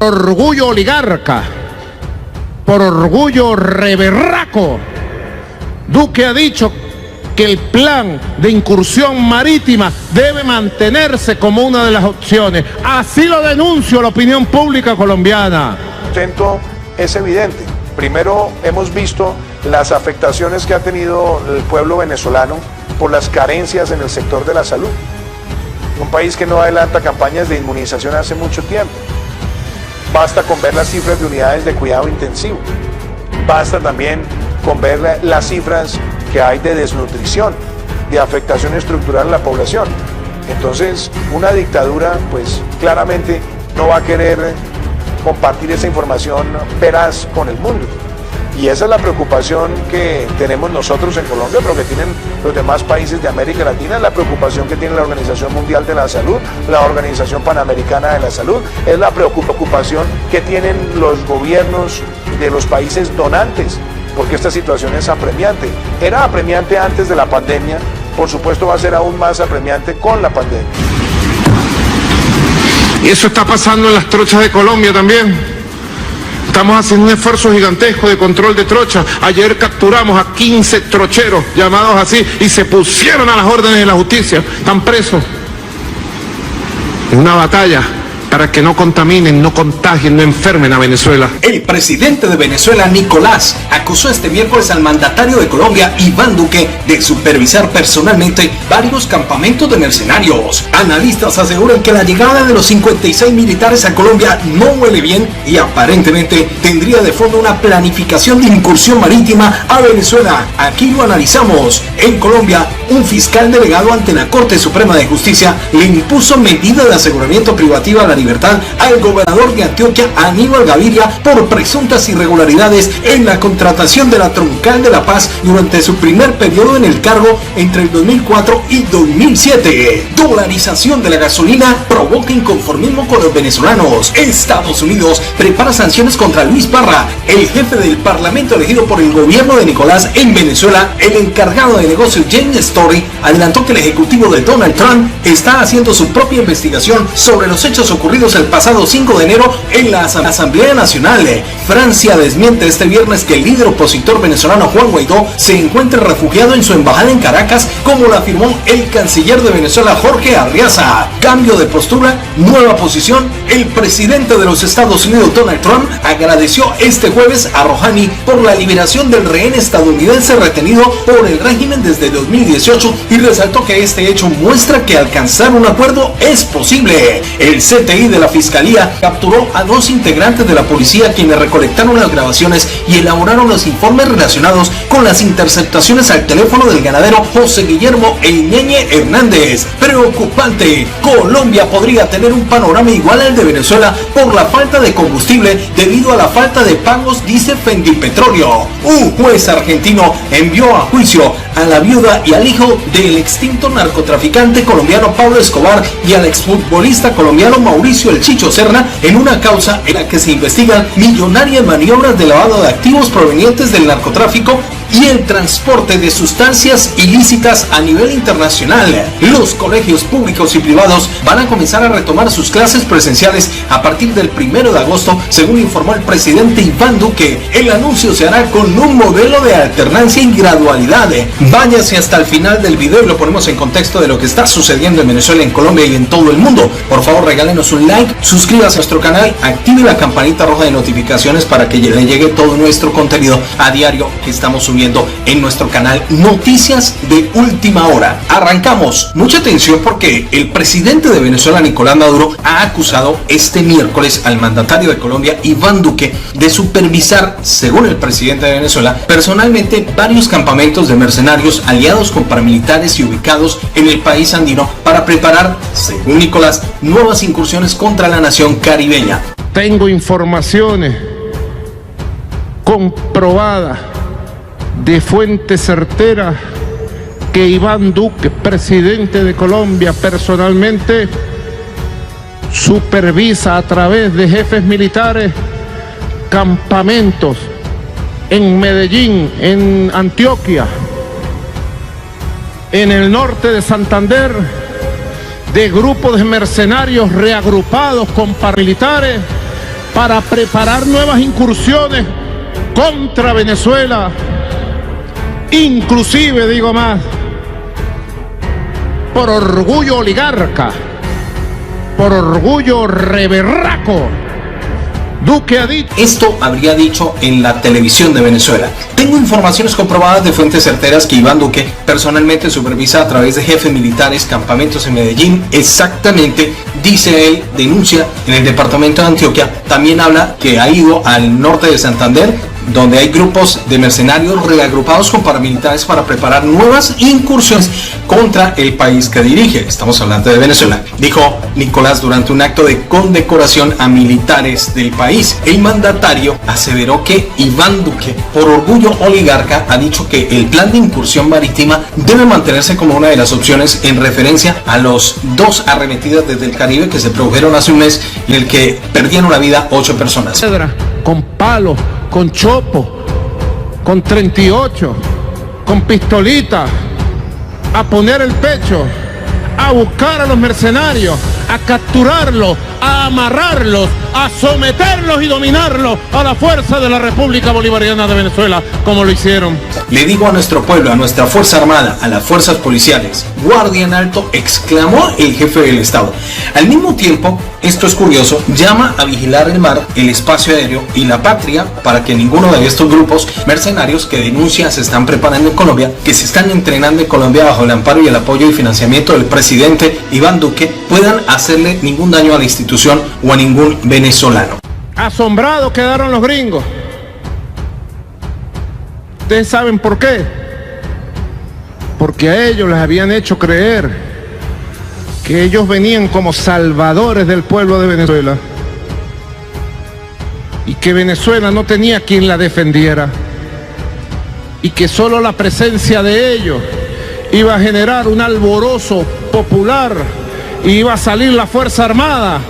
orgullo oligarca, por orgullo reberraco, Duque ha dicho que el plan de incursión marítima debe mantenerse como una de las opciones. Así lo denunció la opinión pública colombiana. Es evidente. Primero, hemos visto las afectaciones que ha tenido el pueblo venezolano por las carencias en el sector de la salud. Un país que no adelanta campañas de inmunización hace mucho tiempo. Basta con ver las cifras de unidades de cuidado intensivo. Basta también con ver las cifras que hay de desnutrición, de afectación estructural a la población. Entonces, una dictadura, pues claramente no va a querer compartir esa información veraz con el mundo. Y esa es la preocupación que tenemos nosotros en Colombia, pero que tienen los demás países de América Latina, la preocupación que tiene la Organización Mundial de la Salud, la Organización Panamericana de la Salud, es la preocupación que tienen los gobiernos de los países donantes, porque esta situación es apremiante. Era apremiante antes de la pandemia, por supuesto va a ser aún más apremiante con la pandemia. Y eso está pasando en las trochas de Colombia también. Estamos haciendo un esfuerzo gigantesco de control de trochas. Ayer capturamos a 15 trocheros, llamados así, y se pusieron a las órdenes de la justicia. Están presos. En una batalla para que no contaminen, no contagien, no enfermen a Venezuela. El presidente de Venezuela, Nicolás, acusó este miércoles al mandatario de Colombia, Iván Duque, de supervisar personalmente varios campamentos de mercenarios. Analistas aseguran que la llegada de los 56 militares a Colombia no huele bien y aparentemente tendría de fondo una planificación de incursión marítima a Venezuela. Aquí lo analizamos. En Colombia, un fiscal delegado ante la Corte Suprema de Justicia le impuso medida de aseguramiento privativa a la libertad al gobernador de Antioquia, Aníbal Gaviria, por presuntas irregularidades en la contratación de la Troncal de la Paz durante su primer periodo en el cargo entre el 2004 y 2007. Dolarización de la gasolina provoca inconformismo con los venezolanos. Estados Unidos prepara sanciones contra Luis Parra, el jefe del parlamento elegido por el gobierno de Nicolás en Venezuela. El encargado de negocios James Story adelantó que el ejecutivo de Donald Trump está haciendo su propia investigación sobre los hechos ocurridos el pasado 5 de enero en la Asamblea Nacional. Francia desmiente este viernes que el líder opositor venezolano Juan Guaidó se encuentre refugiado en su embajada en Caracas, como lo afirmó el canciller de Venezuela, Jorge Arriaza. Cambio de postura, nueva posición. El presidente de los Estados Unidos, Donald Trump, agradeció este jueves a Rouhani por la liberación del rehén estadounidense retenido por el régimen desde 2018 y resaltó que este hecho muestra que alcanzar un acuerdo es posible. El CTI de la Fiscalía capturó a 2 integrantes de la policía quienes recolectaron las grabaciones y elaboraron los informes relacionados con las interceptaciones al teléfono del ganadero José Guillermo El Ñeñe Hernández. Preocupante, Colombia podría tener un panorama igual al de Venezuela por la falta de combustible debido a la falta de pagos, dice Fendipetróleo. Un juez argentino envió a juicio a la viuda y al hijo del extinto narcotraficante colombiano Pablo Escobar y al exfutbolista colombiano Mauricio El Chicho Serna en una causa en la que se investigan millonarias maniobras de lavado de activos provenientes del narcotráfico y el transporte de sustancias ilícitas a nivel internacional. Los colegios públicos y privados van a comenzar a retomar sus clases presenciales a partir del 1 de agosto, según informó el presidente Iván Duque. El anuncio se hará con un modelo de alternancia y gradualidad. Váyase hasta el final del video y lo ponemos en contexto de lo que está sucediendo en Venezuela, en Colombia y en todo el mundo. Por favor, regálenos un like, suscríbase a nuestro canal, active la campanita roja de notificaciones para que le llegue todo nuestro contenido a diario que estamos subiendo en nuestro canal Noticias de Última Hora. Arrancamos. Mucha atención porque el presidente de Venezuela, Nicolás Maduro, ha acusado este miércoles al mandatario de Colombia, Iván Duque, de supervisar, según el presidente de Venezuela, personalmente varios campamentos de mercenarios aliados con paramilitares y ubicados en el país andino para preparar, según Nicolás, nuevas incursiones contra la nación caribeña. Tengo informaciones comprobadas de fuente certera que Iván Duque, presidente de Colombia, personalmente supervisa a través de jefes militares campamentos en Medellín, en Antioquia, en el norte de Santander, de grupos de mercenarios reagrupados con paramilitares para preparar nuevas incursiones contra Venezuela, inclusive, digo más, por orgullo oligarca, por orgullo reberraco. Duque ha dicho. Esto habría dicho en la televisión de Venezuela. Tengo informaciones comprobadas de fuentes certeras que Iván Duque personalmente supervisa a través de jefes militares campamentos en Medellín. Exactamente, dice él, denuncia en el departamento de Antioquia. También habla que ha ido al norte de Santander, donde hay grupos de mercenarios reagrupados con paramilitares para preparar nuevas incursiones contra el país que dirige. Estamos hablando de Venezuela, dijo Nicolás durante un acto de condecoración a militares del país. El mandatario aseveró que Iván Duque, por orgullo oligarca, ha dicho que el plan de incursión marítima debe mantenerse como una de las opciones en referencia a los 2 arremetidas desde el Caribe que se produjeron hace un mes en el que perdieron la vida 8 personas. Con palos, con chopo, con 38, con pistolita, a poner el pecho, a buscar a los mercenarios, a capturarlos, a amarrarlos, a someterlos y dominarlos a la fuerza de la República Bolivariana de Venezuela, como lo hicieron. Le digo a nuestro pueblo, a nuestra Fuerza Armada, a las fuerzas policiales, guardia en alto, exclamó el jefe del Estado. Al mismo tiempo, esto es curioso, llama a vigilar el mar, el espacio aéreo y la patria para que ninguno de estos grupos mercenarios que denuncia se están preparando en Colombia, que se están entrenando en Colombia bajo el amparo y el apoyo y financiamiento del presidente Iván Duque, puedan hacerle ningún daño a la institución o a ningún venezolano. Asombrados quedaron los gringos. ¿Ustedes saben por qué? Porque a ellos les habían hecho creer que ellos venían como salvadores del pueblo de Venezuela y que Venezuela no tenía quien la defendiera y que solo la presencia de ellos iba a generar un alborozo popular y iba a salir la Fuerza Armada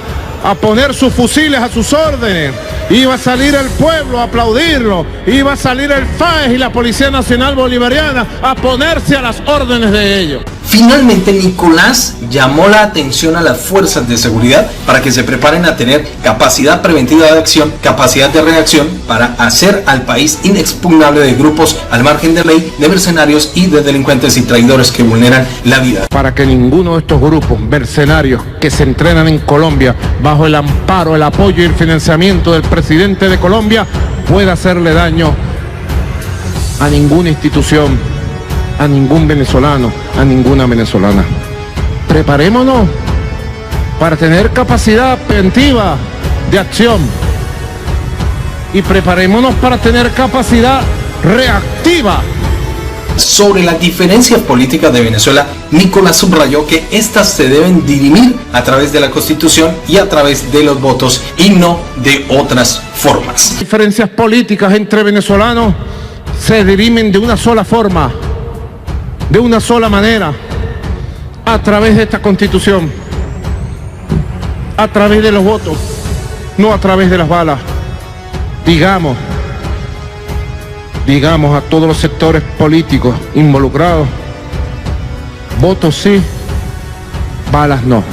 a poner sus fusiles a sus órdenes, iba a salir el pueblo a aplaudirlo, iba a salir el FAES y la Policía Nacional Bolivariana a ponerse a las órdenes de ellos. Finalmente, Nicolás llamó la atención a las fuerzas de seguridad para que se preparen a tener capacidad preventiva de acción, capacidad de reacción para hacer al país inexpugnable de grupos al margen de ley, de mercenarios y de delincuentes y traidores que vulneran la vida. Para que ninguno de estos grupos mercenarios que se entrenan en Colombia bajo el amparo, el apoyo y el financiamiento del presidente de Colombia pueda hacerle daño a ninguna institución, a ningún venezolano, a ninguna venezolana. Preparémonos para tener capacidad preventiva de acción y preparémonos para tener capacidad reactiva. Sobre las diferencias políticas de Venezuela, Nicolás subrayó que estas se deben dirimir a través de la Constitución y a través de los votos y no de otras formas. Diferencias políticas entre venezolanos se dirimen de una sola forma, de una sola manera, a través de esta Constitución, a través de los votos, no a través de las balas. Digamos a todos los sectores políticos involucrados, votos sí, balas no.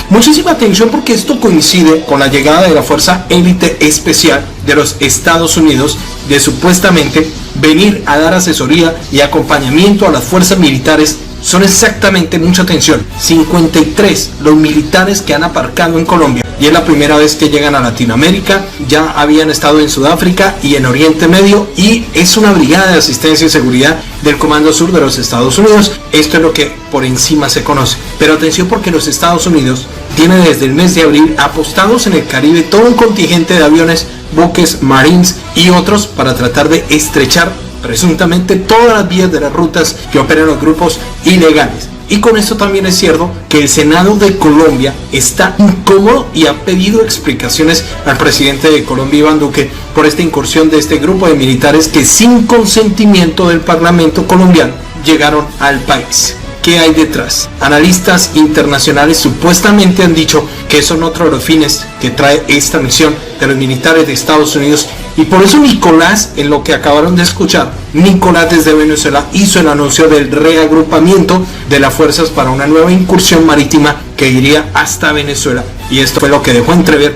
Muchísima atención porque esto coincide con la llegada de la Fuerza Élite Especial de los Estados Unidos de supuestamente venir a dar asesoría y acompañamiento a las fuerzas militares. Son exactamente, mucha atención, 53 los militares que han aparcado en Colombia y es la primera vez que llegan a Latinoamérica. Ya habían estado en Sudáfrica y en Oriente Medio y es una brigada de asistencia y seguridad del Comando Sur de los Estados Unidos. Esto es lo que por encima se conoce, pero atención porque los Estados Unidos tienen desde el mes de abril apostados en el Caribe todo un contingente de aviones, buques, marines y otros para tratar de estrechar presuntamente todas las vías de las rutas que operan los grupos ilegales. Y con esto también es cierto que el Senado de Colombia está incómodo y ha pedido explicaciones al presidente de Colombia, Iván Duque, por esta incursión de este grupo de militares que sin consentimiento del Parlamento colombiano llegaron al país. ¿Qué hay detrás? Analistas internacionales supuestamente han dicho que son otros de los fines que trae esta misión de los militares de Estados Unidos y por eso Nicolás, en lo que acabaron de escuchar, Nicolás desde Venezuela hizo el anuncio del reagrupamiento de las fuerzas para una nueva incursión marítima que iría hasta Venezuela y esto fue lo que dejó entrever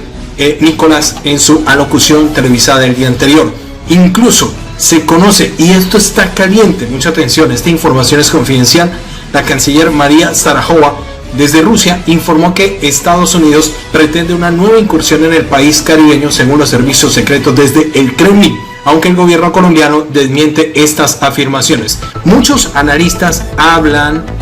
Nicolás en su alocución televisada el día anterior. Incluso se conoce, y esto está caliente, mucha atención, esta información es confidencial, la canciller María Zakharova desde Rusia informó que Estados Unidos pretende una nueva incursión en el país caribeño según los servicios secretos desde el Kremlin, aunque el gobierno colombiano desmiente estas afirmaciones. Muchos analistas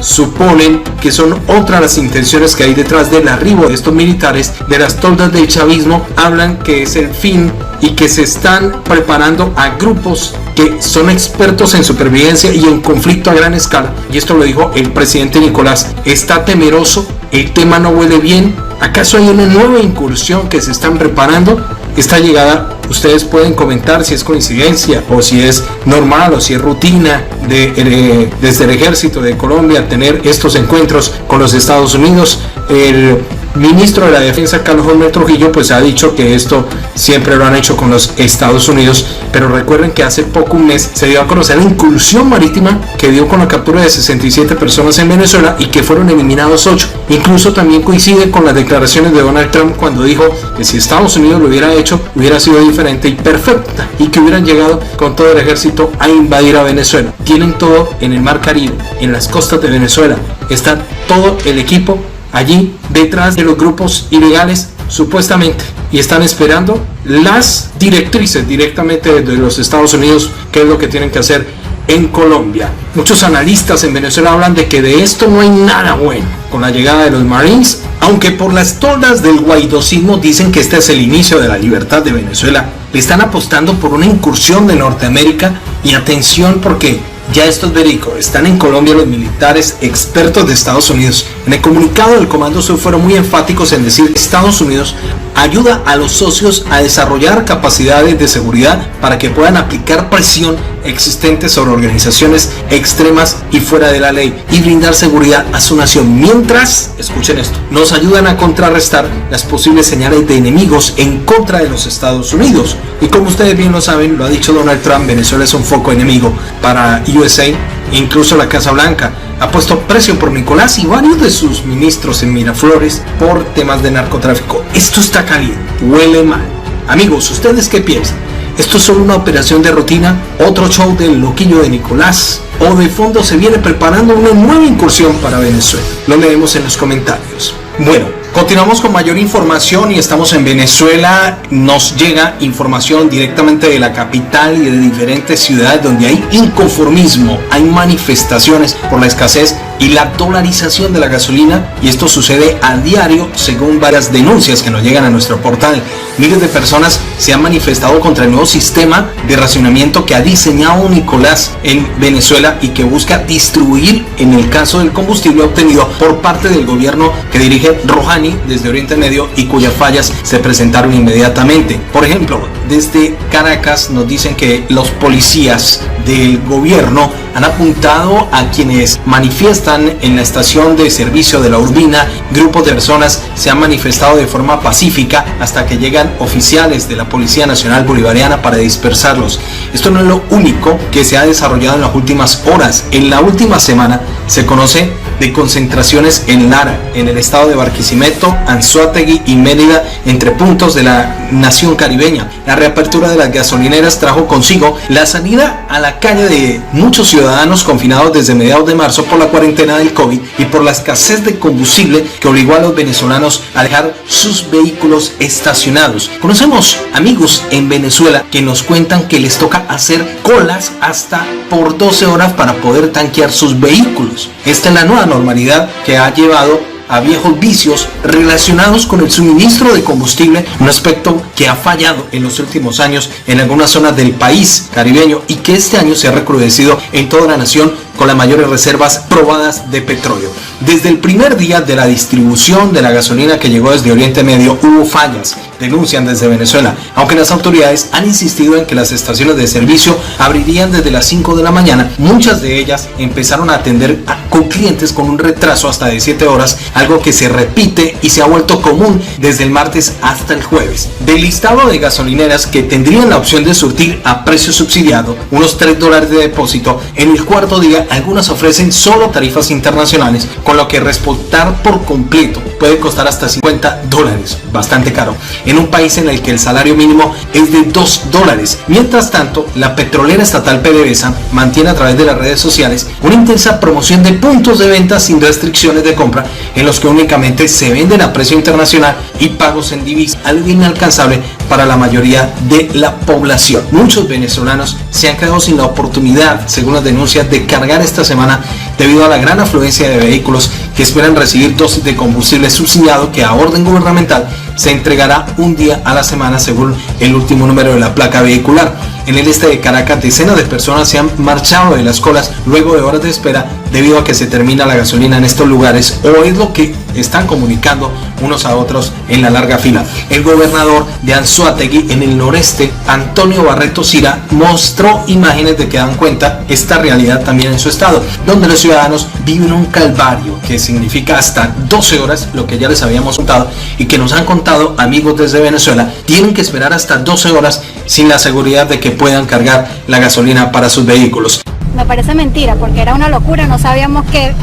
suponen que son otras las intenciones que hay detrás del arribo de estos militares de las toldas del chavismo, hablan que es el fin y que se están preparando a grupos que son expertos en supervivencia y en conflicto a gran escala, y esto lo dijo el presidente Nicolás. Está temeroso, el tema no huele bien. ¿Acaso hay una nueva incursión que se están preparando? Esta llegada, ustedes pueden comentar si es coincidencia o si es normal o si es rutina desde el ejército de Colombia tener estos encuentros con los Estados Unidos. El ministro de la Defensa, Carlos Holmer Trujillo, pues ha dicho que esto siempre lo han hecho con los Estados Unidos, pero recuerden que hace poco, un mes, se dio a conocer la incursión marítima que dio con la captura de 67 personas en Venezuela y que fueron eliminados 8. Incluso también coincide con las declaraciones de Donald Trump cuando dijo que si Estados Unidos lo hubiera hecho, hubiera sido diferente y perfecta, y que hubieran llegado con todo el ejército a invadir a Venezuela. Tienen todo en el Mar Caribe, en las costas de Venezuela, está todo el equipo allí detrás de los grupos ilegales supuestamente, y están esperando las directrices directamente de los Estados Unidos, qué es lo que tienen que hacer en Colombia. Muchos analistas en Venezuela hablan de que de esto no hay nada bueno con la llegada de los Marines, aunque por las toldas del guaidosismo dicen que este es el inicio de la libertad de Venezuela. Le están apostando por una incursión de Norteamérica, y atención porque ya esto es verídico, están en Colombia los militares expertos de Estados Unidos. En el comunicado del Comando Sur fueron muy enfáticos en decir que Estados Unidos ayuda a los socios a desarrollar capacidades de seguridad para que puedan aplicar presión existente sobre organizaciones extremas y fuera de la ley y brindar seguridad a su nación, mientras, escuchen esto, nos ayudan a contrarrestar las posibles señales de enemigos en contra de los Estados Unidos. Y como ustedes bien lo saben, lo ha dicho Donald Trump, Venezuela es un foco enemigo para USA. Incluso la Casa Blanca ha puesto precio por Nicolás y varios de sus ministros en Miraflores por temas de narcotráfico. Esto está caliente, huele mal. Amigos, ¿ustedes qué piensan? ¿Esto es solo una operación de rutina? ¿Otro show del loquillo de Nicolás? ¿O de fondo se viene preparando una nueva incursión para Venezuela? Lo leemos en los comentarios. Bueno, continuamos con mayor información y estamos en Venezuela. Nos llega información directamente de la capital y de diferentes ciudades donde hay inconformismo, hay manifestaciones por la escasez y la dolarización de la gasolina, y esto sucede a diario según varias denuncias que nos llegan a nuestro portal. Miles de personas se han manifestado contra el nuevo sistema de racionamiento que ha diseñado Nicolás en Venezuela y que busca distribuir, en el caso del combustible obtenido por parte del gobierno que dirige Rouhani desde Oriente Medio y cuyas fallas se presentaron inmediatamente. Por ejemplo, desde Caracas nos dicen que los policías del gobierno han apuntado a quienes manifiestan en la estación de servicio de La Urbina. Grupos de personas se han manifestado de forma pacífica hasta que llegan oficiales de la Policía Nacional Bolivariana para dispersarlos. Esto no es lo único que se ha desarrollado en las últimas horas. En la última semana se conoce de concentraciones en Lara, en el estado de Barquisimeto, Anzoátegui y Mérida, entre puntos de la nación caribeña. La reapertura de las gasolineras trajo consigo la salida a la calle de muchos ciudadanos confinados desde mediados de marzo por la cuarentena del COVID y por la escasez de combustible que obligó a los venezolanos a dejar sus vehículos estacionados. Conocemos amigos en Venezuela que nos cuentan que les toca hacer colas hasta por 12 horas para poder tanquear sus vehículos. Esta es la nueva normalidad que ha llevado a viejos vicios relacionados con el suministro de combustible, un aspecto que ha fallado en los últimos años en algunas zonas del país caribeño y que este año se ha recrudecido en toda la nación con las mayores reservas probadas de petróleo. Desde el primer día de la distribución de la gasolina que llegó desde Oriente Medio hubo fallas, denuncian desde Venezuela, aunque las autoridades han insistido en que las estaciones de servicio abrirían desde las 5 de la mañana. Muchas de ellas empezaron a atender con clientes con un retraso hasta de 7 horas, algo que se repite y se ha vuelto común desde el martes hasta el jueves. Del listado de gasolineras que tendrían la opción de surtir a precio subsidiado, unos $3 de depósito, en el cuarto día algunas ofrecen solo tarifas internacionales, con lo que respaldar por completo puede costar hasta $50, bastante caro, en un país en el que el salario mínimo es de $2. Mientras tanto, la petrolera estatal PDVSA mantiene a través de las redes sociales una intensa promoción de puntos de venta sin restricciones de compra, en los que únicamente se venden a precio internacional y pagos en divisas, algo inalcanzable para la mayoría de la población. Muchos venezolanos se han quedado sin la oportunidad, según las denuncias, de cargar esta semana debido a la gran afluencia de vehículos que esperan recibir dosis de combustible subsidiado que a orden gubernamental se entregará un día a la semana según el último número de la placa vehicular. En el este de Caracas, decenas de personas se han marchado de las colas luego de horas de espera debido a que se termina la gasolina en estos lugares, o es lo que están comunicando unos a otros en la larga fila. El gobernador de Anzoátegui, en el noreste, Antonio Barreto Sira, mostró imágenes de que dan cuenta esta realidad también en su estado, donde los ciudadanos viven un calvario que significa hasta 12 horas, lo que ya les habíamos contado y que nos han contado amigos desde Venezuela. Tienen que esperar hasta 12 horas sin la seguridad de que puedan cargar la gasolina para sus vehículos. Me parece mentira, porque era una locura, no sabíamos que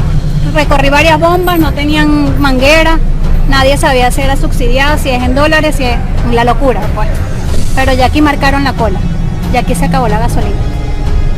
recorrí varias bombas, no tenían manguera, nadie sabía si era subsidiada, si es en dólares, si es la locura, pues. Pero ya aquí marcaron la cola, ya aquí se acabó la gasolina.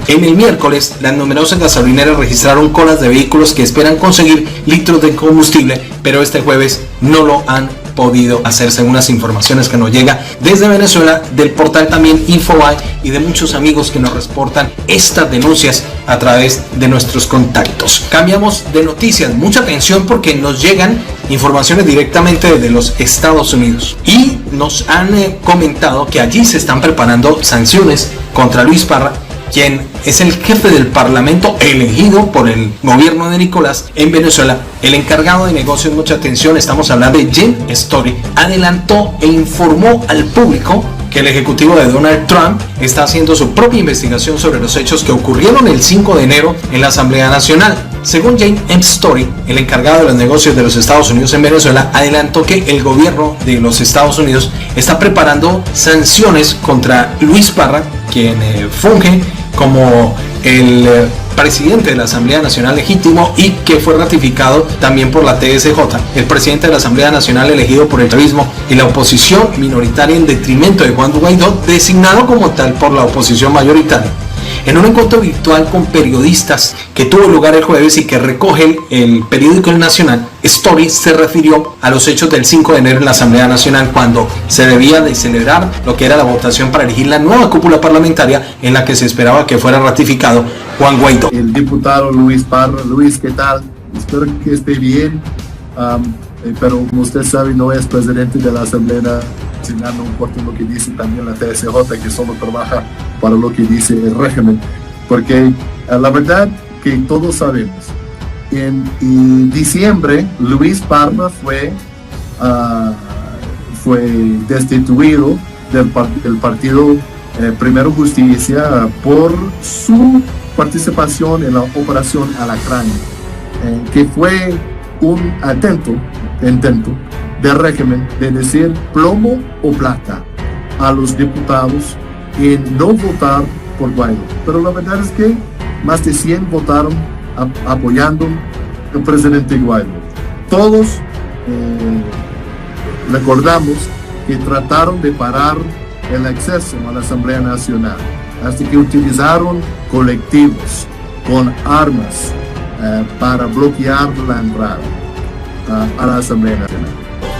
En el miércoles, las numerosas gasolineras registraron colas de vehículos que esperan conseguir litros de combustible, pero este jueves no lo han podido hacer, según las informaciones que nos llega desde Venezuela, del portal también Infobae y de muchos amigos que nos reportan estas denuncias a través de nuestros contactos. Cambiamos de noticias, mucha atención porque nos llegan informaciones directamente desde los Estados Unidos y nos han comentado que allí se están preparando sanciones contra Luis Parra, quien es el jefe del parlamento elegido por el gobierno de Nicolás en Venezuela. El encargado de negocios, mucha atención, estamos hablando de Jane Story, adelantó e informó al público que el ejecutivo de Donald Trump está haciendo su propia investigación sobre los hechos que ocurrieron el 5 de enero en la Asamblea Nacional. Según Jane Story, el encargado de los negocios de los Estados Unidos en Venezuela, adelantó que el gobierno de los Estados Unidos está preparando sanciones contra Luis Parra, quien funge como el presidente de la Asamblea Nacional legítimo y que fue ratificado también por la TSJ, el presidente de la Asamblea Nacional elegido por el chavismo y la oposición minoritaria en detrimento de Juan Guaidó, designado como tal por la oposición mayoritaria. En un encuentro virtual con periodistas que tuvo lugar el jueves y que recoge el periódico El Nacional, Story se refirió a los hechos del 5 de enero en la Asamblea Nacional, cuando se debía de celebrar lo que era la votación para elegir la nueva cúpula parlamentaria en la que se esperaba que fuera ratificado Juan Guaidó. El diputado Luis Parra. Luis, ¿qué tal? Espero que esté bien, pero como usted sabe, no es presidente de la Asamblea Nacional, no importa lo que dice también la TSJ, que solo trabaja para lo que dice el régimen, porque la verdad que todos sabemos, en diciembre Luis Parra fue destituido del partido Primero Justicia por su participación en la operación Alacrán, que fue un intento del régimen de decir plomo o plata a los diputados en no votar por Guaidó. Pero la verdad es que más de 100 votaron apoyando al presidente Guaidó. Todos recordamos que trataron de parar el acceso a la Asamblea Nacional, hasta que utilizaron colectivos con armas para bloquear la entrada a la Asamblea Nacional.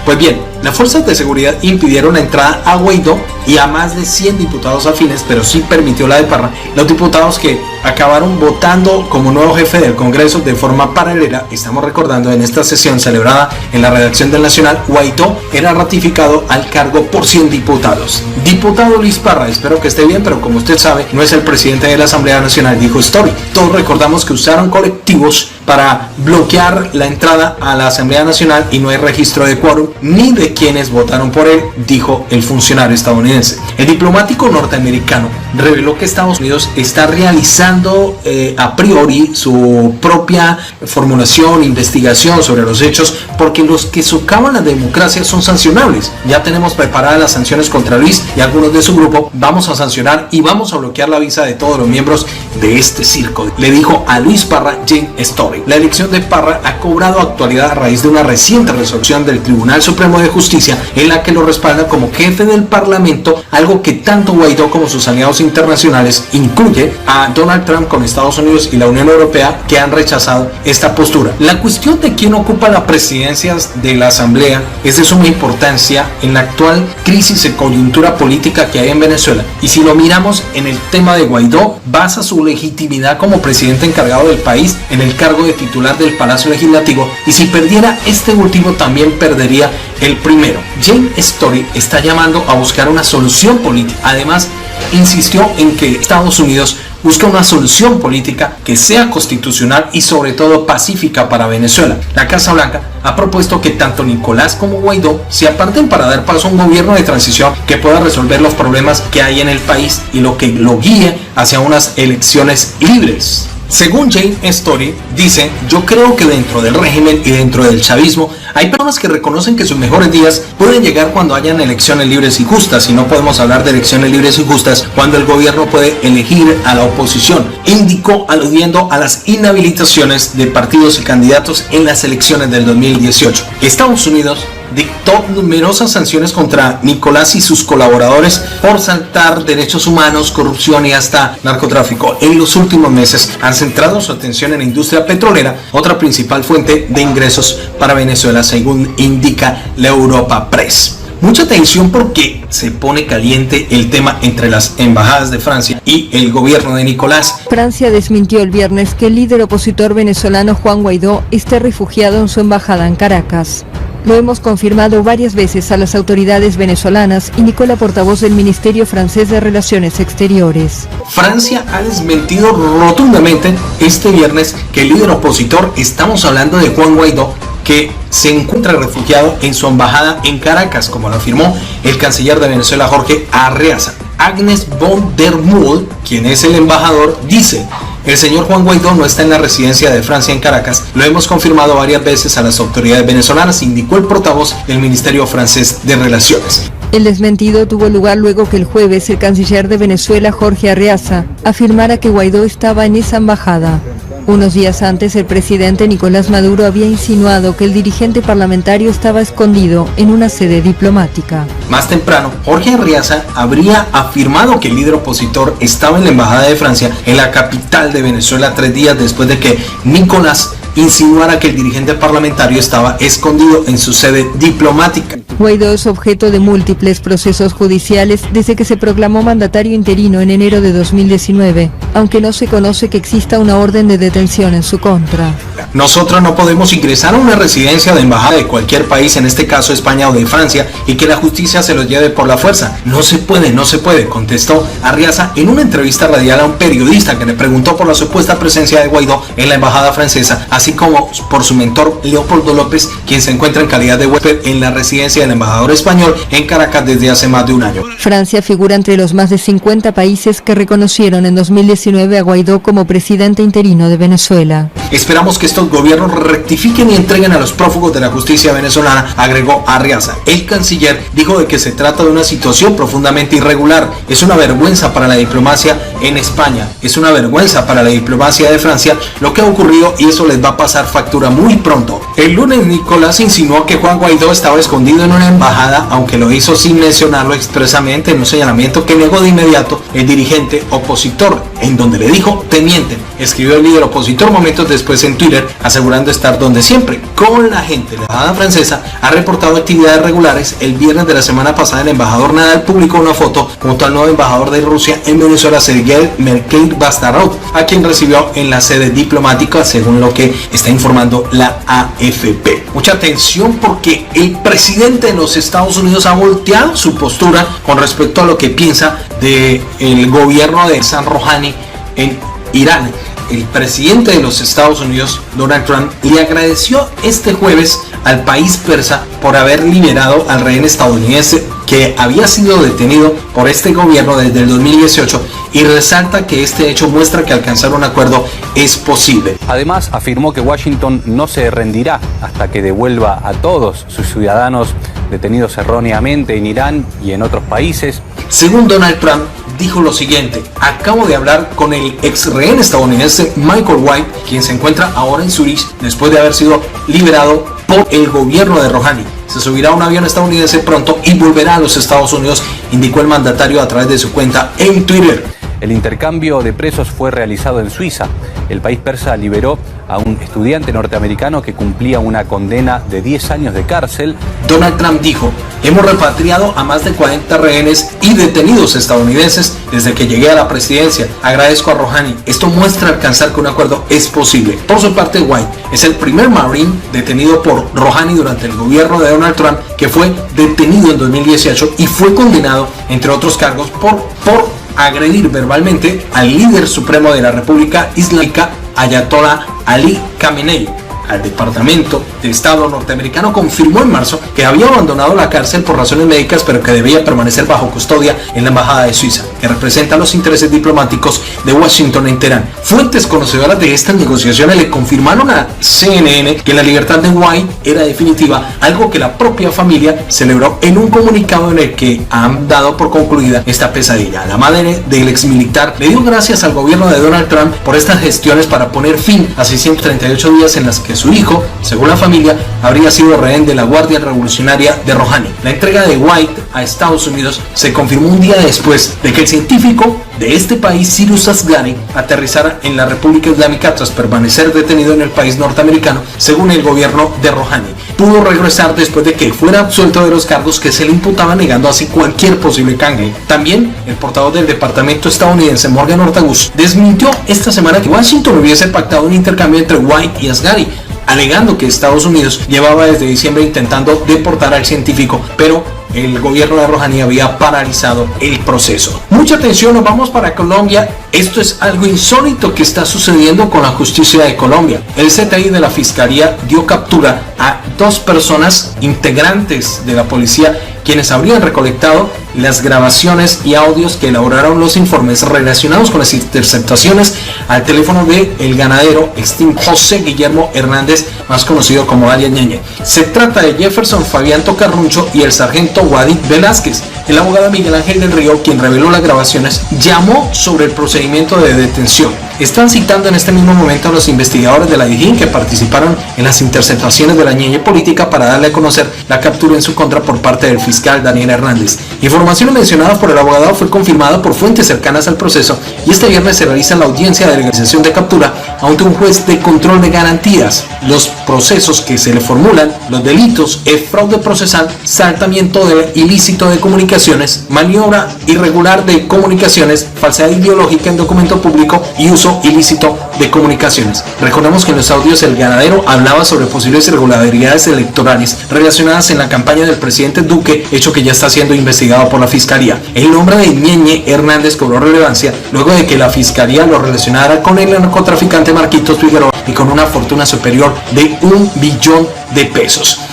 Pues bien, las fuerzas de seguridad impidieron la entrada a Guaidó y a más de 100 diputados afines, pero sí permitió la de Parra. Los diputados que acabaron votando como nuevo jefe del Congreso de forma paralela, estamos recordando en esta sesión celebrada en la redacción del Nacional, Guaidó era ratificado al cargo por 100 diputados. Diputado Luis Parra, espero que esté bien, pero como usted sabe, no es el presidente de la Asamblea Nacional, dijo Story. Todos recordamos que usaron colectivos para bloquear la entrada a la Asamblea Nacional y no hay registro de quórum ni de quienes votaron por él, dijo el funcionario estadounidense. El diplomático norteamericano reveló que Estados Unidos está realizando dando a priori su propia formulación, investigación sobre los hechos, porque los que socavan la democracia son sancionables. Ya tenemos preparadas las sanciones contra Luis y algunos de su grupo. Vamos a sancionar y vamos a bloquear la visa de todos los miembros de este circo, le dijo a Luis Parra Jane Story. La elección de Parra ha cobrado actualidad a raíz de una reciente resolución del Tribunal Supremo de Justicia en la que lo respalda como jefe del Parlamento, algo que tanto Guaidó como sus aliados internacionales, incluye a Donald Trump con Estados Unidos y la Unión Europea, que han rechazado esta postura. La cuestión de quién ocupa la presidencia de la Asamblea es de suma importancia en la actual crisis de coyuntura política que hay en Venezuela, y si lo miramos en el tema de Guaidó, basa su legitimidad como presidente encargado del país en el cargo de titular del Palacio Legislativo, y si perdiera este último también perdería el primero. Jane Story está llamando a buscar una solución política. Además, insistió en que Estados Unidos busca una solución política que sea constitucional y sobre todo pacífica para Venezuela. La Casa Blanca ha propuesto que tanto Nicolás como Guaidó se aparten para dar paso a un gobierno de transición que pueda resolver los problemas que hay en el país y lo que lo guíe hacia unas elecciones libres. Según Jane Story, dice: yo creo que dentro del régimen y dentro del chavismo hay personas que reconocen que sus mejores días pueden llegar cuando hayan elecciones libres y justas, y no podemos hablar de elecciones libres y justas cuando el gobierno puede elegir a la oposición, indicó aludiendo a las inhabilitaciones de partidos y candidatos en las elecciones del 2018. Estados Unidos dictó numerosas sanciones contra Nicolás y sus colaboradores por saltar derechos humanos, corrupción y hasta narcotráfico. En los últimos meses han centrado su atención en la industria petrolera, otra principal fuente de ingresos para Venezuela, según indica la Europa Press. Mucha atención porque se pone caliente el tema entre las embajadas de Francia y el gobierno de Nicolás. Francia desmintió el viernes que el líder opositor venezolano Juan Guaidó esté refugiado en su embajada en Caracas. Lo hemos confirmado varias veces a las autoridades venezolanas, indicó la portavoz del Ministerio francés de Relaciones Exteriores. Francia ha desmentido rotundamente este viernes que el líder opositor, estamos hablando de Juan Guaidó, que se encuentra refugiado en su embajada en Caracas, como lo afirmó el canciller de Venezuela Jorge Arreaza. Agnes von der Muhl, quien es el embajador, dice: el señor Juan Guaidó no está en la residencia de Francia en Caracas, lo hemos confirmado varias veces a las autoridades venezolanas, indicó el portavoz del Ministerio francés de Relaciones. El desmentido tuvo lugar luego que el jueves el canciller de Venezuela Jorge Arreaza afirmara que Guaidó estaba en esa embajada. Unos días antes, el presidente Nicolás Maduro había insinuado que el dirigente parlamentario estaba escondido en una sede diplomática. Más temprano, Jorge Arreaza habría afirmado que el líder opositor estaba en la embajada de Francia en la capital de Venezuela 3 días después de que Nicolás insinuara que el dirigente parlamentario estaba escondido en su sede diplomática. Guaidó es objeto de múltiples procesos judiciales desde que se proclamó mandatario interino en enero de 2019, aunque no se conoce que exista una orden de detención en su contra. Nosotros no podemos ingresar a una residencia de embajada de cualquier país, en este caso España o de Francia, y que la justicia se los lleve por la fuerza. No se puede, contestó Arreaza en una entrevista radial a un periodista que le preguntó por la supuesta presencia de Guaidó en la embajada francesa, así como por su mentor Leopoldo López, quien se encuentra en calidad de huésped en la residencia del embajador español en Caracas desde hace más de un año. Francia figura entre los más de 50 países que reconocieron en 2019 a Guaidó como presidente interino de Venezuela. Esperamos que estos gobiernos rectifiquen y entreguen a los prófugos de la justicia venezolana, agregó Arreaza. El canciller dijo de que se trata de una situación profundamente irregular. Es una vergüenza para la diplomacia en España, es una vergüenza para la diplomacia de Francia lo que ha ocurrido, y eso les va a pasar factura muy pronto. El lunes Nicolás insinuó que Juan Guaidó estaba escondido en una embajada, aunque lo hizo sin mencionarlo expresamente en un señalamiento que negó de inmediato el dirigente opositor, en donde le dijo: te mienten, escribió el líder opositor momentos después en Twitter, asegurando estar donde siempre, con la gente. La embajada francesa ha reportado actividades regulares. El viernes de la semana pasada, el embajador Nadal publicó una foto junto al nuevo embajador de Rusia en Venezuela, Sergei Merkeil-Bastarov, a quien recibió en la sede diplomática, según lo que está informando la AFP. Mucha atención porque el presidente de los Estados Unidos ha volteado su postura con respecto a lo que piensa del gobierno de Hassan Rouhani en Irán. El presidente de los Estados Unidos, Donald Trump, le agradeció este jueves al país persa por haber liberado al rehén estadounidense que había sido detenido por este gobierno desde el 2018 y resalta que este hecho muestra que alcanzar un acuerdo es posible. Además, afirmó que Washington no se rendirá hasta que devuelva a todos sus ciudadanos detenidos erróneamente en Irán y en otros países. Según Donald Trump, dijo lo siguiente: acabo de hablar con el ex rehén estadounidense Michael White, quien se encuentra ahora en Zurich después de haber sido liberado por el gobierno de Rouhani. Se subirá a un avión estadounidense pronto y volverá a los Estados Unidos, indicó el mandatario a través de su cuenta en Twitter. El intercambio de presos fue realizado en Suiza. El país persa liberó a un estudiante norteamericano que cumplía una condena de 10 años de cárcel. Donald Trump dijo: hemos repatriado a más de 40 rehenes y detenidos estadounidenses desde que llegué a la presidencia. Agradezco a Rouhani. Esto muestra alcanzar que un acuerdo es posible. Por su parte, White es el primer marine detenido por Rouhani durante el gobierno de Donald Trump, que fue detenido en 2018 y fue condenado, entre otros cargos, por agredir verbalmente al líder supremo de la República Islámica, Ayatollah Ali Khamenei. Al Departamento de Estado norteamericano confirmó en marzo que había abandonado la cárcel por razones médicas, pero que debía permanecer bajo custodia en la embajada de Suiza, que representa los intereses diplomáticos de Washington en Teherán. Fuentes conocedoras de estas negociaciones le confirmaron a CNN que la libertad de White era definitiva, algo que la propia familia celebró en un comunicado en el que han dado por concluida esta pesadilla. La madre del exmilitar le dio gracias al gobierno de Donald Trump por estas gestiones para poner fin a 638 días en las que su hijo, según la familia, habría sido rehén de la Guardia Revolucionaria de Rouhani. La entrega de White a Estados Unidos se confirmó un día después de que el científico de este país, Cyrus Asghari, aterrizara en la República Islámica tras permanecer detenido en el país norteamericano, según el gobierno de Rouhani. Pudo regresar después de que fuera absuelto de los cargos que se le imputaban, negando así cualquier posible canje. También, el portavoz del Departamento estadounidense, Morgan Ortagus, desmintió esta semana que Washington hubiese pactado un intercambio entre White y Asghari, alegando que Estados Unidos llevaba desde diciembre intentando deportar al científico, pero el gobierno de Rouhani había paralizado el proceso. Mucha atención, nos vamos para Colombia. Esto es algo insólito que está sucediendo con la justicia de Colombia. El CTI de la Fiscalía dio captura a 2 personas integrantes de la policía, quienes habrían recolectado las grabaciones y audios que elaboraron los informes relacionados con las interceptaciones al teléfono de el ganadero extinto José Guillermo Hernández, más conocido como alias Ñeñe. Se trata de Jefferson Fabián Tocarruncho y el sargento Wadid Velázquez. El abogado Miguel Ángel del Río, quien reveló las grabaciones, llamó sobre el procedimiento de detención. Están citando en este mismo momento a los investigadores de la DIJÍN que participaron en las interceptaciones de la Ñeñe política para darle a conocer la captura en su contra por parte del fiscal Daniel Hernández. Información mencionada por el abogado fue confirmada por fuentes cercanas al proceso y este viernes se realiza la audiencia de legalización de captura ante un juez de control de garantías. Los procesos que se le formulan, los delitos es fraude procesal, saltamiento del ilícito de comunicaciones, maniobra irregular de comunicaciones, falsedad ideológica en documento público y uso ilícito de comunicaciones. Recordemos que en los audios el ganadero hablaba sobre posibles irregularidades electorales relacionadas en la campaña del presidente Duque, hecho que ya está siendo investigado por la Fiscalía. El nombre de Ñeñe Hernández cobró relevancia luego de que la Fiscalía lo relacionara con el narcotraficante Marquitos Figueroa y con una fortuna superior de $1 billón.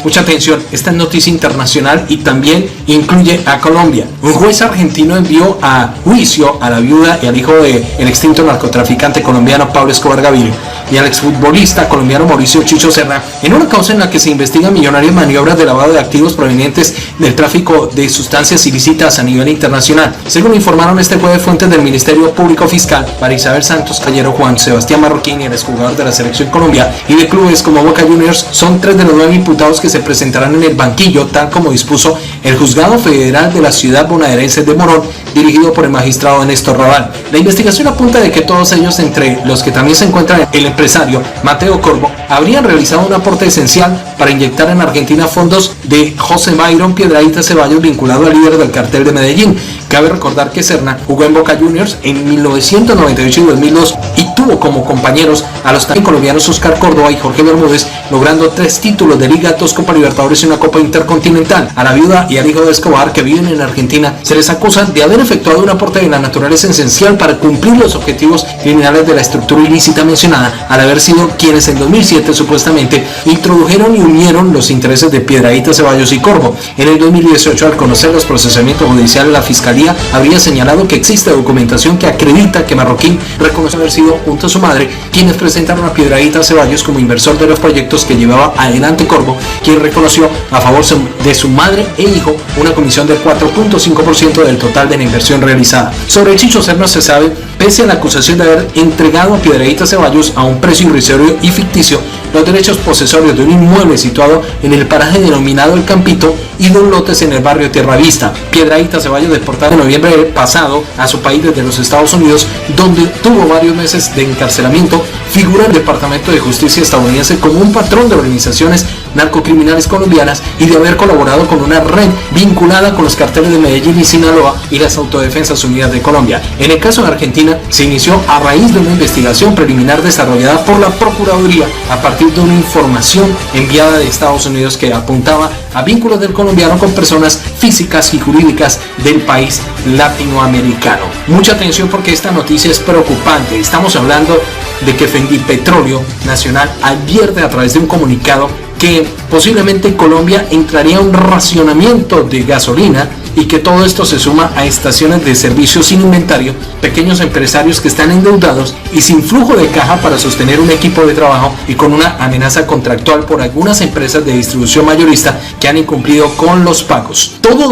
Mucha atención, esta es noticia internacional y también incluye a Colombia. Un juez argentino envió a juicio a la viuda y al hijo del extinto narcotraficante colombiano Pablo Escobar Gaviria y al exfutbolista colombiano Mauricio Chicho Serra en una causa en la que se investigan millonarias maniobras de lavado de activos provenientes del tráfico de sustancias ilícitas a nivel internacional. Según informaron este jueves fuentes del Ministerio Público Fiscal, María Isabel Santos Callero, Juan Sebastián Marroquín, el exjugador de la Selección Colombia y de clubes como Boca Juniors, son 3 de los 9 imputados que se presentarán en el banquillo, tal como dispuso el Juzgado Federal de la Ciudad Bonaerense de Morón, dirigido por el magistrado Néstor Raval. La investigación apunta de que todos ellos, entre los que también se encuentra el empresario Mateo Corvo, habrían realizado un aporte esencial para inyectar en Argentina fondos de José Byron Piedradita Ceballos, vinculado al líder del cartel de Medellín. Cabe recordar que Serna jugó en Boca Juniors en 1998 y 2002 y tuvo como compañeros a los también colombianos Oscar Córdoba y Jorge Bermúdez, logrando 3 títulos de Liga, 2 Copa Libertadores y una Copa Intercontinental. A la viuda y al hijo de Escobar, que viven en Argentina, se les acusa de haber efectuado un aporte de la naturaleza esencial para cumplir los objetivos criminales de la estructura ilícita mencionada, al haber sido quienes en 2007 2007 supuestamente introdujeron y unieron los intereses de Piedrahíta, Ceballos y Corvo. En el 2018, al conocer los procesamientos judiciales, la Fiscalía habría señalado que existe documentación que acredita que Marroquín reconoció haber sido, junto a su madre, quienes presentaron a Piedrahíta Ceballos como inversor de los proyectos que llevaba adelante Corvo, quien reconoció a favor de su madre e hijo una comisión del 4.5% del total de la inversión realizada. Sobre Chicho Serna se sabe, pese a la acusación de haber entregado a Piedrahíta Ceballos a un precio irrisorio y ficticio los derechos posesorios de un inmueble situado en el paraje denominado El Campito y dos lotes en el barrio Tierra Vista. Piedrahíta Ceballos, deportado en noviembre pasado a su país desde los Estados Unidos, donde tuvo varios meses de encarcelamiento, figura en el Departamento de Justicia estadounidense como un patrón de organizaciones narcocriminales colombianas y de haber colaborado con una red vinculada con los carteles de Medellín y Sinaloa y las Autodefensas Unidas de Colombia. En el caso de Argentina, se inició a raíz de una investigación preliminar desarrollada por la Procuraduría a partir de una información enviada de Estados Unidos que apuntaba a vínculos del colombiano con personas físicas y jurídicas del país latinoamericano. Mucha atención porque esta noticia es preocupante. Estamos hablando de que Fendipetróleo Nacional advierte a través de un comunicado que posiblemente Colombia entraría a un racionamiento de gasolina y que todo esto se suma a estaciones de servicio sin inventario, pequeños empresarios que están endeudados y sin flujo de caja para sostener un equipo de trabajo y con una amenaza contractual por algunas empresas de distribución mayorista que han incumplido con los pagos. Todo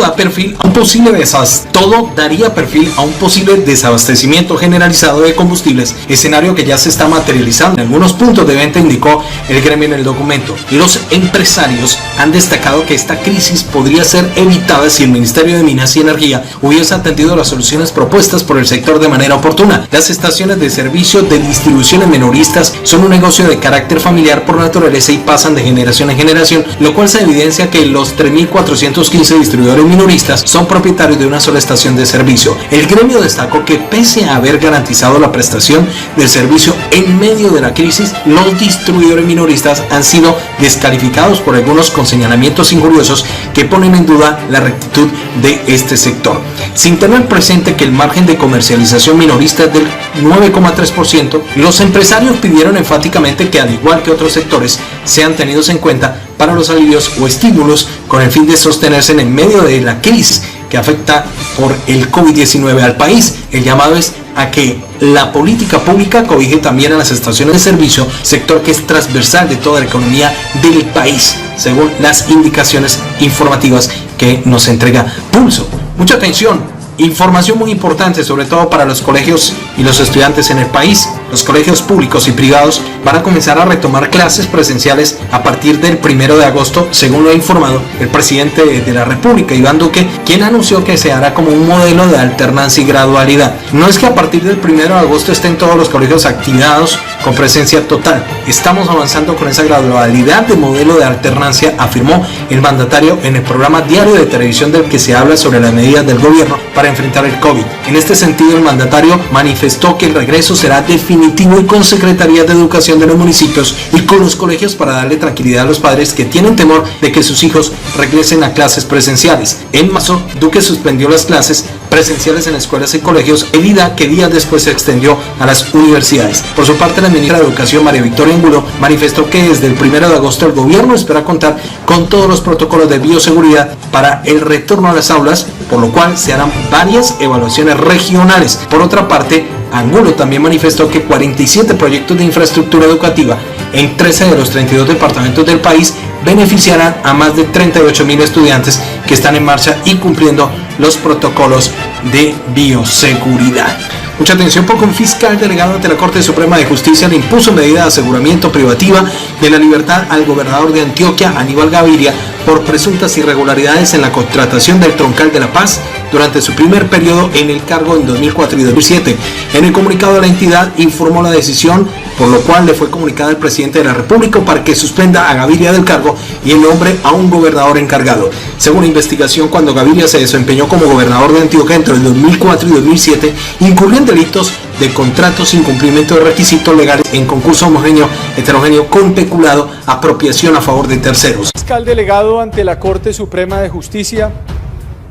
daría perfil a un posible desabastecimiento generalizado de combustibles, escenario que ya se está materializando en algunos puntos de venta, indicó el gremio en el documento. Y los empresarios han destacado que esta crisis podría ser evitada si el Ministerio de Minas y Energía hubiese atendido las soluciones propuestas por el sector de manera oportuna. Las estaciones de servicio de distribuciones minoristas son un negocio de carácter familiar por naturaleza y pasan de generación en generación, lo cual se evidencia que los 3.415 distribuidores minoristas son propietarios de una sola estación de servicio. El gremio destacó que pese a haber garantizado la prestación del servicio en medio de la crisis, los distribuidores minoristas han sido descalificados por algunos con señalamientos injuriosos que ponen en duda la rectitud de este sector. Sin tener presente que el margen de comercialización minorista es del 9,3%, los empresarios pidieron enfáticamente que, al igual que otros sectores, sean tenidos en cuenta para los alivios o estímulos con el fin de sostenerse en el medio de la crisis que afecta por el COVID-19 al país. El llamado es a que la política pública cobije también a las estaciones de servicio, sector que es transversal de toda la economía del país, según las indicaciones informativas que nos entrega Pulso. Mucha atención. Información muy importante, sobre todo para los colegios y los estudiantes en el país. Los colegios públicos y privados van a comenzar a retomar clases presenciales a partir del 1 de agosto, según lo ha informado el presidente de la República, Iván Duque, quien anunció que se hará como un modelo de alternancia y gradualidad. No es que a partir del 1 de agosto estén todos los colegios activados con presencia total. Estamos avanzando con esa gradualidad de modelo de alternancia, afirmó el mandatario en el programa diario de televisión del que se habla sobre las medidas del gobierno para enfrentar el COVID. En este sentido, el mandatario manifestó que el regreso será definitivo y con secretarías de educación de los municipios y con los colegios para darle tranquilidad a los padres que tienen temor de que sus hijos regresen a clases presenciales. En marzo, Duque suspendió las clases presenciales en escuelas y colegios, medida que días después se extendió a las universidades. Por su parte, la ministra de Educación, María Victoria Angulo, manifestó que desde el 1 de agosto el gobierno espera contar con todos los protocolos de bioseguridad para el retorno a las aulas, por lo cual se harán varias evaluaciones regionales. Por otra parte, Angulo también manifestó que 47 proyectos de infraestructura educativa en 13 de los 32 departamentos del país beneficiarán a más de 38.000 estudiantes que están en marcha y cumpliendo los protocolos de bioseguridad. Mucha atención porque un fiscal delegado ante la Corte Suprema de Justicia le impuso medida de aseguramiento privativa de la libertad al gobernador de Antioquia, Aníbal Gaviria, por presuntas irregularidades en la contratación del Troncal de La Paz durante su primer periodo en el cargo en 2004 y 2007. En el comunicado de la entidad informó la decisión, por lo cual le fue comunicada al presidente de la República para que suspenda a Gaviria del cargo y el nombre a un gobernador encargado. Según la investigación, cuando Gaviria se desempeñó como gobernador de Antioquia entre el 2004 y 2007, incurrió en delitos de contratos sin cumplimiento de requisitos legales en concurso homogéneo, heterogéneo, con peculado, apropiación a favor de terceros. El fiscal delegado ante la Corte Suprema de Justicia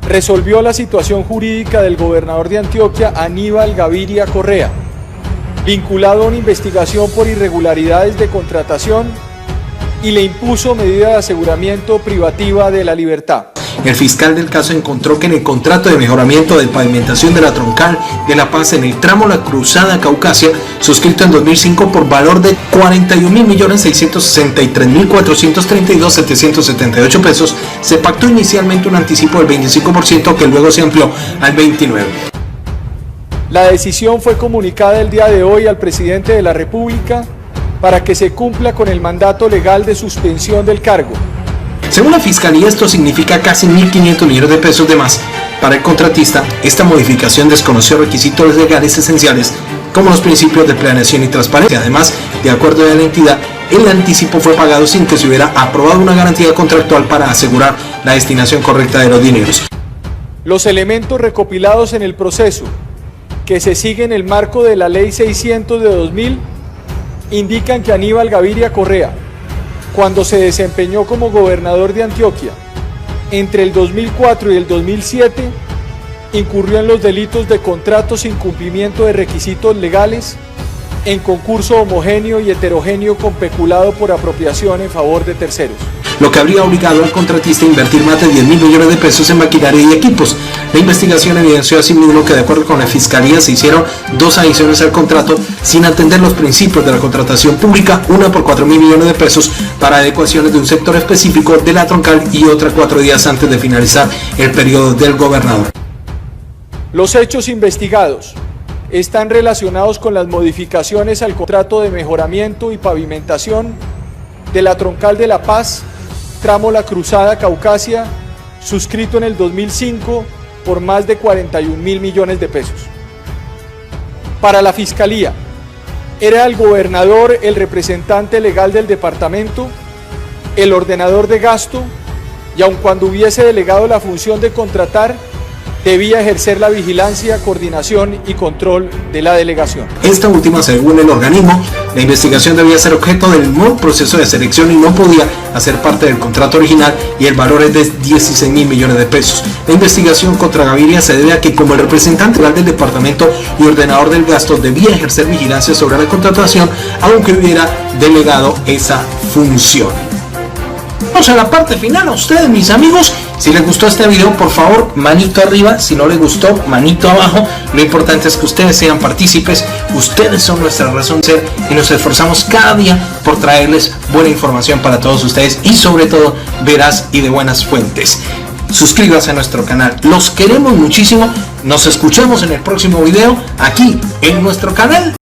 resolvió la situación jurídica del gobernador de Antioquia, Aníbal Gaviria Correa, vinculado a una investigación por irregularidades de contratación y le impuso medida de aseguramiento privativa de la libertad. El fiscal del caso encontró que en el contrato de mejoramiento de pavimentación de la troncal de La Paz en el tramo La Cruzada Caucasia, suscrito en 2005 por valor de 41.663.432.778 pesos, se pactó inicialmente un anticipo del 25% que luego se amplió al 29%. La decisión fue comunicada el día de hoy al presidente de la República para que se cumpla con el mandato legal de suspensión del cargo. Según la Fiscalía, esto significa casi 1.500 millones de pesos de más. Para el contratista, esta modificación desconoció requisitos legales esenciales como los principios de planeación y transparencia. Además, de acuerdo a la entidad, el anticipo fue pagado sin que se hubiera aprobado una garantía contractual para asegurar la destinación correcta de los dineros. Los elementos recopilados en el proceso, que se sigue en el marco de la Ley 600 de 2000, indican que Aníbal Gaviria Correa, cuando se desempeñó como gobernador de Antioquia, entre el 2004 y el 2007, incurrió en los delitos de contrato sin cumplimiento de requisitos legales, en concurso homogéneo y heterogéneo con peculado por apropiación en favor de terceros, lo que habría obligado al contratista a invertir más de 10.000 millones de pesos en maquinaria y equipos. La investigación evidenció asimismo que, de acuerdo con la Fiscalía, se hicieron 2 adiciones al contrato sin atender los principios de la contratación pública, una por 4.000 millones de pesos para adecuaciones de un sector específico de la troncal y otra 4 días antes de finalizar el periodo del gobernador. Los hechos investigados están relacionados con las modificaciones al contrato de mejoramiento y pavimentación de la troncal de La Paz, tramo La Cruzada Caucasia, suscrito en el 2005 por más de 41.000 millones de pesos. Para la Fiscalía, era el gobernador el representante legal del departamento, el ordenador de gasto, y aun cuando hubiese delegado la función de contratar, debía ejercer la vigilancia, coordinación y control de la delegación. Esta última, según el organismo, la investigación debía ser objeto del nuevo proceso de selección y no podía hacer parte del contrato original, y el valor es de 16.000 millones de pesos. La investigación contra Gaviria se debe a que, como el representante legal del departamento y ordenador del gasto, debía ejercer vigilancia sobre la contratación, aunque hubiera delegado esa función. Vamos a la parte final. A ustedes, mis amigos, si les gustó este video, por favor, manito arriba. Si no les gustó, manito abajo. Lo importante es que ustedes sean partícipes. Ustedes son nuestra razón de ser y nos esforzamos cada día por traerles buena información para todos ustedes, y sobre todo veraz y de buenas fuentes. Suscríbanse a nuestro canal. Los queremos muchísimo. Nos escuchamos en el próximo video aquí en nuestro canal.